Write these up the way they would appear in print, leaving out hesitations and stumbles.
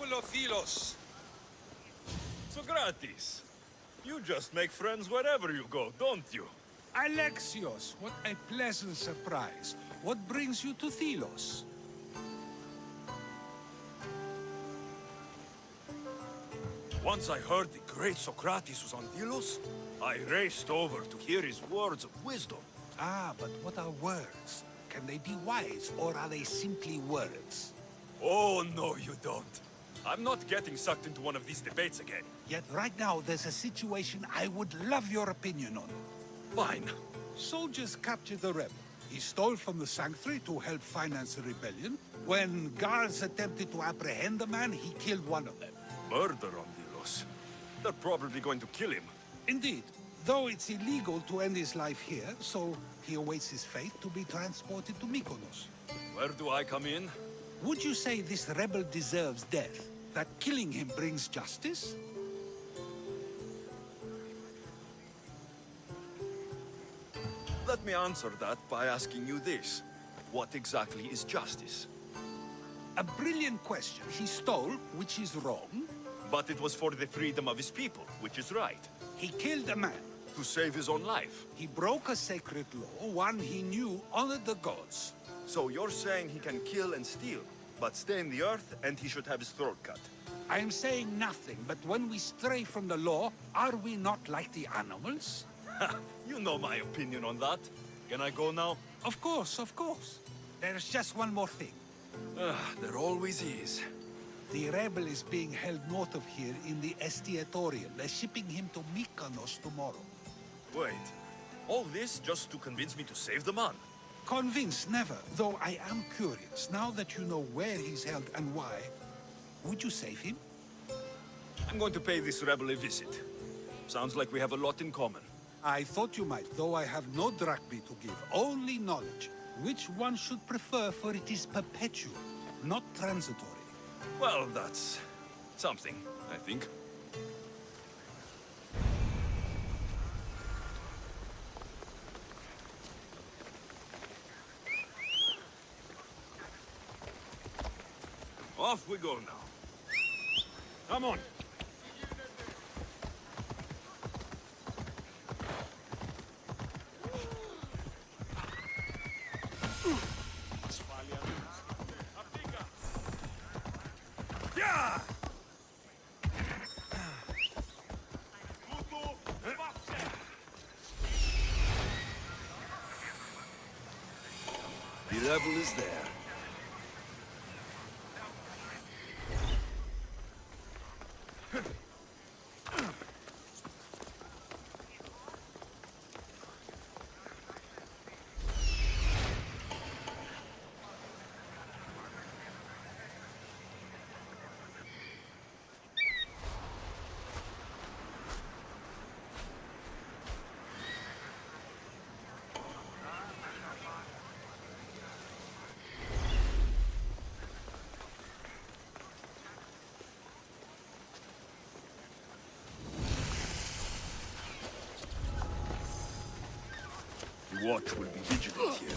people of Thelos. Sokrates, you just make friends wherever you go, don't you? Alexios, what a pleasant surprise. What brings you to Thelos? Once I heard the great Socrates was on Delos, I raced over to hear his words of wisdom. Ah, but what are words? Can they be wise, or are they simply words? Oh, no, you don't. I'm not getting sucked into one of these debates again. Yet right now, there's a situation I would love your opinion on. Fine. Soldiers captured the rebel. He stole from the sanctuary to help finance the rebellion. When guards attempted to apprehend the man, he killed one of them. Murder on Delos. They're probably going to kill him. Indeed. Though it's illegal to end his life here, so he awaits his fate to be transported to Mykonos. Where do I come in? Would you say this rebel deserves death? That killing him brings justice? Let me answer that by asking you this. What exactly is justice? A brilliant question. He stole, which is wrong. But it was for the freedom of his people, which is right. He killed a man. To save his own life. He broke a sacred law, one he knew honored the gods. So you're saying he can kill and steal, but stay in the earth and he should have his throat cut? I am saying nothing, but when we stray from the law, are we not like the animals? You know my opinion on that. Can I go now? Of course, of course. There's just one more thing. There always is. The rebel is being held north of here in the Estiatorium. They're shipping him to Mykonos tomorrow. Wait, all this just to convince me to save the man? Convinced, never. Though I am curious, now that you know where he's held and why, would you save him? I'm going to pay this rebel a visit. Sounds like we have a lot in common. I thought you might, though I have no drachmae to give, only knowledge. Which one should prefer, for it is perpetual, not transitory. Well, that's something, I think. Off we go now. Come on. Yeah! The rebel is there. The watch will be vigilant here.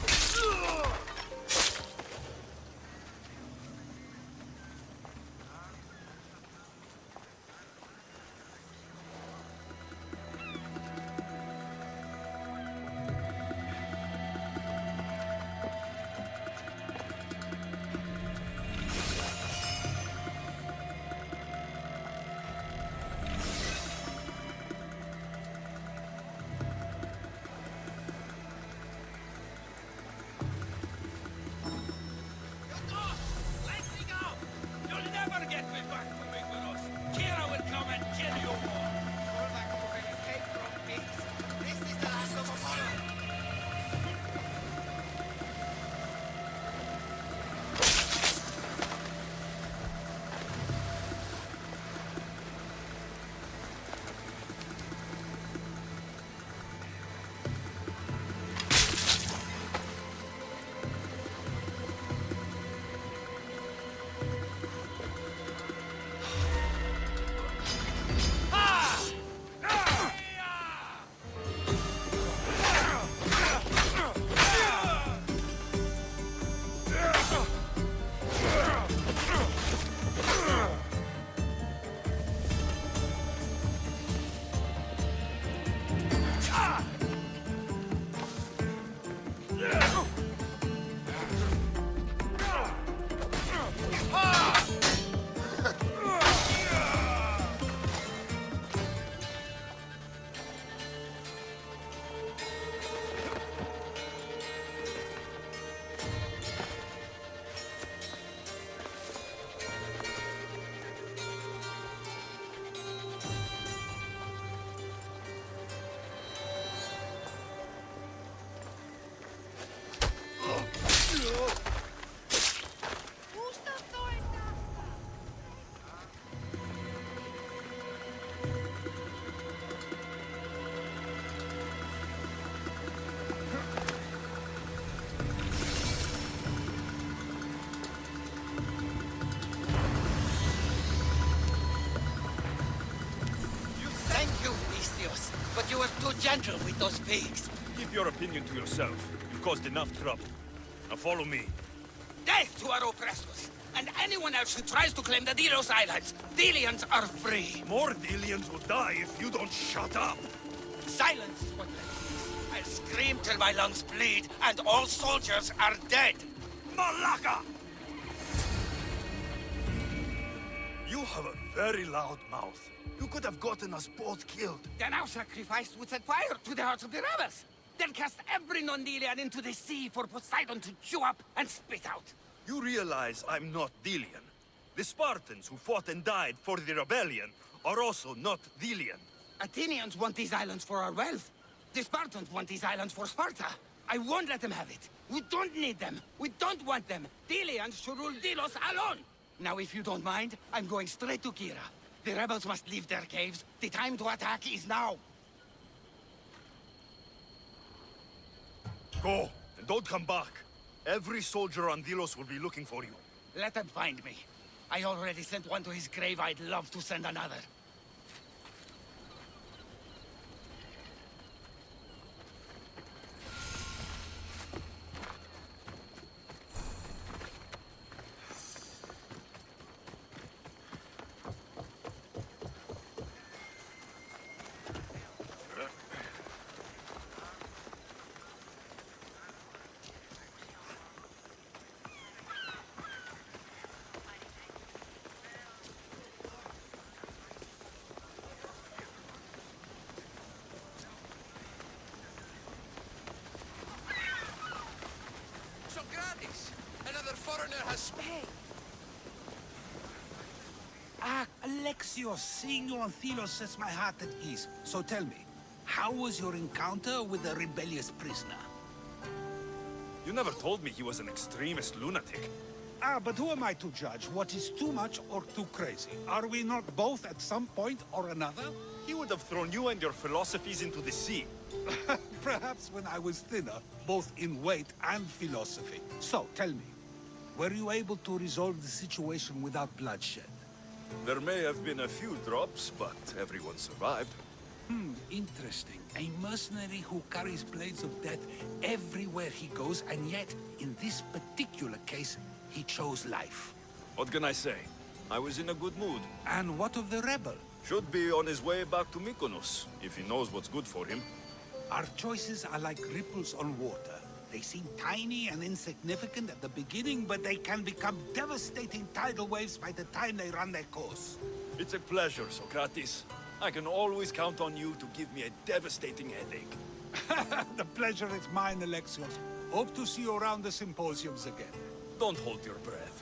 were too gentle with those pigs. Keep your opinion to yourself. You caused enough trouble. Now follow me. Death to our oppressors, and anyone else who tries to claim the Delos Islands. Delians are free. More Delians will die if you don't shut up. Silence is what left peace. I'll scream till my lungs bleed, and all soldiers are dead. Malaka! You have a very loud mouth. You could have gotten us both killed. Then our sacrifice would set fire to the hearts of the rebels. Then cast every non-Delian into the sea for Poseidon to chew up and spit out. You realize I'm not Delian. The Spartans who fought and died for the rebellion are also not Delian. Athenians want these islands for our wealth. The Spartans want these islands for Sparta. I won't let them have it. We don't need them. We don't want them. Delians should rule Delos alone. Now, if you don't mind, I'm going straight to Kira. The rebels must leave their caves. The time to attack is now. Go, and don't come back. Every soldier on Delos will be looking for you. Let them find me. I already sent one to his grave. I'd love to send another. Sokratesa! Another foreigner has... Hey! Ah, Alexios, seeing you on Thelos sets my heart at ease. So tell me, how was your encounter with the rebellious prisoner? You never told me he was an extremist lunatic. Ah, but who am I to judge what is too much or too crazy? Are we not both at some point or another? He would have thrown you and your philosophies into the sea. Perhaps when I was thinner, both in weight and philosophy. So, tell me, were you able to resolve the situation without bloodshed? There may have been a few drops, but everyone survived. Interesting. A mercenary who carries blades of death everywhere he goes, and yet, in this particular case, he chose life. What can I say? I was in a good mood. And what of the rebel? Should be on his way back to Mykonos, if he knows what's good for him. Our choices are like ripples on water. They seem tiny and insignificant at the beginning, but they can become devastating tidal waves by the time they run their course. It's a pleasure, Socrates. I can always count on you to give me a devastating headache. The pleasure is mine, Alexios. Hope to see you around the symposiums again. Don't hold your breath.